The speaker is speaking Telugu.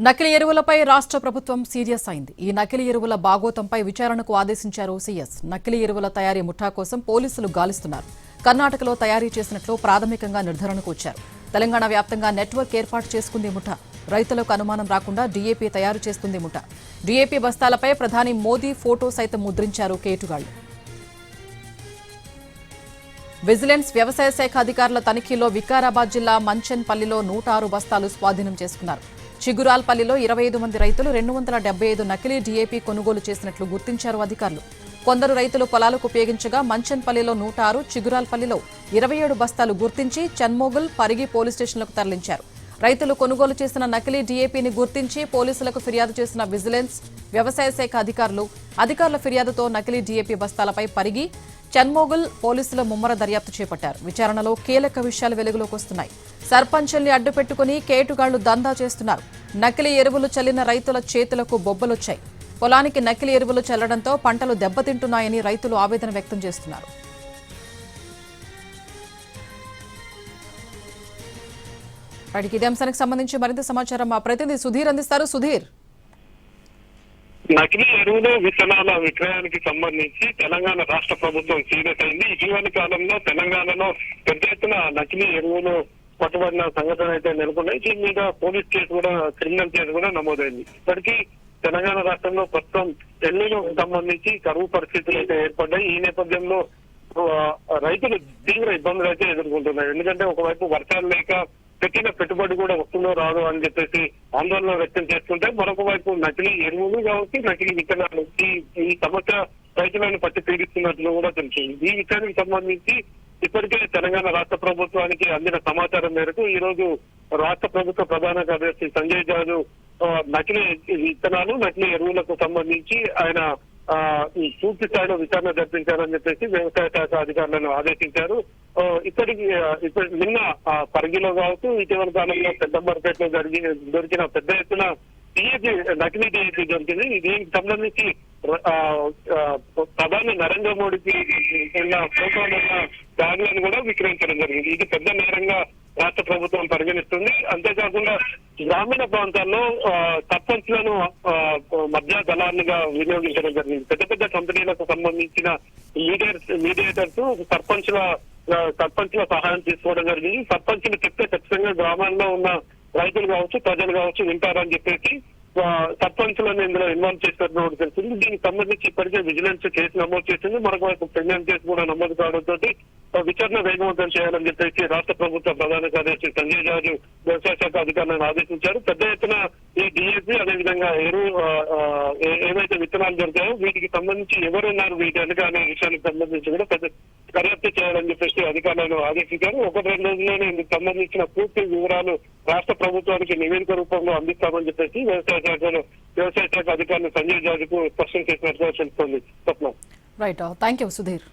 నకిలీ ఎరువులపై రాష్ట్ర ప్రభుత్వం సీరియస్ అయింది. ఈ నకిలీ ఎరువుల బాగోతంపై విచారణకు ఆదేశించారు సీఎస్. నకిలీ ఎరువుల తయారీ ముఠా కోసం పోలీసులు గాలిస్తున్నారు. కర్ణాటకలో తయారీ చేసినట్లు ప్రాథమికంగా నిర్ధారణకు వచ్చారు. తెలంగాణ వ్యాప్తంగా నెట్వర్క్ ఏర్పాటు చేసుకుంది ముఠా. రైతులకు అనుమానం రాకుండా డీఏపీ తయారు చేస్తుంది ముఠా. డీఏపీ బస్తాలపై ప్రధాని మోదీ ఫోటో సైతం ముద్రించారు కేటుగాళ్లు. విజిలెన్స్ వ్యవసాయ శాఖ అధికారుల తనిఖీలో వికారాబాద్ జిల్లా మంచెన్పల్లిలో 106 బస్తాలు స్వాధీనం చేసుకున్నారు. చిగురాల్పల్లిలో 25 మంది రైతులు 275 నకిలీ డీఏపీ కొనుగోలు చేసినట్లు గుర్తించారు అధికారులు. కొందరు రైతులు పొలాలకు ఉపయోగించగా మంచెన్పల్లిలో 106, చిగురాల్పల్లిలో 27 బస్తాలు గుర్తించి చన్మోగుల్, పరిగి పోలీస్ స్టేషన్లకు తరలించారు. రైతులు కొనుగోలు చేసిన నకిలీ డీఏపీని గుర్తించి పోలీసులకు ఫిర్యాదు చేసిన విజిలెన్స్ వ్యవసాయ శాఖ అధికారుల ఫిర్యాదుతో నకిలీ డీఏపీ బస్తాలపై పరిగి, చన్మోగుల్ పోలీసులు ముమ్మర దర్యాప్తు చేపట్టారు. విచారణలో కీలక విషయాలు వెలుగులోకి వస్తున్నాయి. సర్పంచుల్ని అడ్డుపెట్టుకుని కేటుగాళ్లు దందా చేస్తున్నారు. నకిలీ ఎరువులు చల్లిన రైతుల చేతులకు బొబ్బలొచ్చాయి. పొలానికి నకిలీ ఎరువులు చల్లడంతో పంటలు దెబ్బతింటున్నాయని రైతులు ఆవేదన వ్యక్తం చేస్తున్నారు. ఇదే అంశానికి సంబంధించి మరింత సమాచారం మా ప్రతినిధి సుధీర్ అందిస్తారు. సుధీర్, నకిలీ ఎరువులు విత్తనాల విక్రయానికి సంబంధించి తెలంగాణ రాష్ట్ర ప్రభుత్వం సీరియస్ అయింది. ఇటీవలి కాలంలో తెలంగాణలో పెద్ద ఎత్తున నకిలీ ఎరువులు పట్టుబడిన సంఘటన అయితే నెలకొన్నాయి. దీని మీద పోలీస్ కేసు కూడా, క్రిమినల్ కేసు కూడా నమోదైంది. ఇప్పటికీ తెలంగాణ రాష్ట్రంలో ప్రస్తుతం ఎల్లుకు సంబంధించి కరువు పరిస్థితులు అయితే ఏర్పడ్డాయి. ఈ నేపథ్యంలో రైతులు తీవ్ర ఇబ్బందులు అయితే ఎదుర్కొంటున్నారు. ఎందుకంటే ఒకవైపు వర్షాలు లేక పెట్టిన పెట్టుబడి కూడా వస్తుందో రాదో అని చెప్పేసి ఆందోళన వ్యక్తం చేస్తుంటే, మరొక వైపు నకిలీ ఎరువులు కావచ్చు, నకిలీ విత్తనాలు ఈ సమస్య రైతులను పట్టి పీడిస్తున్నట్లు కూడా తెలిసింది. ఈ విషయానికి సంబంధించి ఇప్పటికే తెలంగాణ రాష్ట్ర ప్రభుత్వానికి అందిన సమాచారం మేరకు ఈ రోజు రాష్ట్ర ప్రభుత్వ ప్రధాన కార్యదర్శి సంజయ్ జాజు నకిలీ విత్తనాలు, నకిలీ ఎరువులకు సంబంధించి ఆయన పూర్తి స్థాయిలో విచారణ జరిపించారని చెప్పేసి వ్యవసాయ శాఖ అధికారులను ఆదేశించారు. నిన్న పరిగిలో కావచ్చు, ఇటీవల కాలంలో పెద్దంబర్పేటలో దొరికిన పెద్ద ఎత్తున నకిలీ డీఏపీ దొరికింది. దీనికి సంబంధించి ప్రధాని నరేంద్ర మోడీకి ఫోటోలున్న బ్యాగులను కూడా విక్రయించడం జరిగింది. ఇది పెద్ద నేరంగా రాష్ట్ర ప్రభుత్వం పరిగణిస్తుంది. అంతేకాకుండా గ్రామీణ ప్రాంతాల్లో సర్పంచ్లను మధ్య దళాలుగా వినియోగించడం జరిగింది. పెద్ద పెద్ద కంపెనీలకు సంబంధించిన మీడియేటర్స్ సర్పంచ్ల సహాయం తీసుకోవడం జరిగింది. సర్పంచ్లు చెప్తే ఖచ్చితంగా గ్రామాల్లో ఉన్న రైతులు కావచ్చు, ప్రజలు కావచ్చు వింటారని చెప్పేసి సర్పంచ్లను ఇందులో ఇన్వాల్వ్ చేసినట్టు తెలిసింది. దీనికి సంబంధించి ఇప్పటికే విజిలెన్స్ కేసు నమోదు చేసింది. మరొక వైపు క్రిమినల్ కేసు కూడా నమోదు కావడంతో విచారణ వేగవంతం చేయాలని చెప్పేసి రాష్ట్ర ప్రభుత్వ ప్రధాన కార్యదర్శి సంజయ్ జాజు వ్యవసాయ శాఖ అధికారులను ఆదేశించారు. పెద్ద ఎత్తున ఈ డీఏపీ అదేవిధంగా ఏవైతే విత్తనాలు దొరికాయో వీటికి సంబంధించి ఎవరున్నారు వీటి వెనుక అనే విషయానికి సంబంధించి కూడా పెద్ద దర్యాప్తు చేయాలని చెప్పేసి అధికారులను ఆదేశించారు. 1-2 రోజుల్లోనే ఇందుకు సంబంధించిన పూర్తి వివరాలు రాష్ట్ర ప్రభుత్వానికి నివేదిక రూపంలో అందిస్తామని చెప్పేసి వ్యవసాయ శాఖ అధికారులు సంజయ్ జాజుకు స్పష్టం చేసినట్టుగా తెలుస్తోంది. Right, thank you Sudheer.